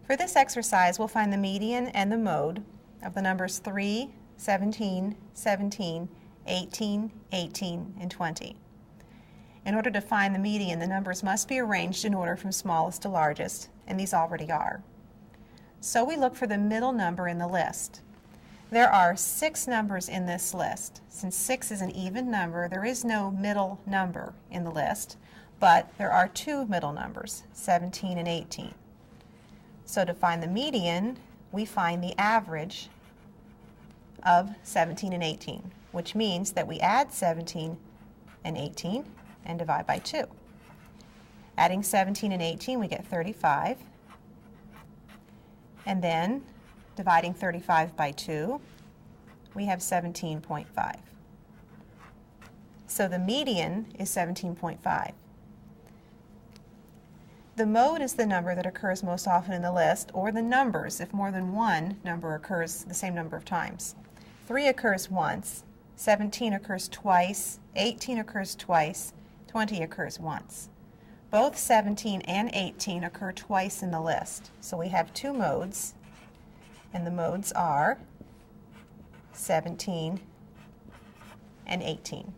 For this exercise, we'll find the median and the mode of the numbers 3, 17, 17, 18, 18, and 20. In order to find the median, the numbers must be arranged in order from smallest to largest, and these already are. So we look for the middle number in the list. There are 6 numbers in this list. Since 6 is an even number, there is no middle number in the list, but there are 2 middle numbers, 17 and 18. So to find the median, we find the average of 17 and 18, which means that we add 17 and 18 and divide by 2. Adding 17 and 18, we get 35. And then dividing 35 by 2, we have 17.5. So the median is 17.5. The mode is the number that occurs most often in the list, or the numbers if more than one number occurs the same number of times. 3 occurs once, 17 occurs twice, 18 occurs twice, 20 occurs once. Both 17 and 18 occur twice in the list. So we have 2 modes, and the modes are 17 and 18.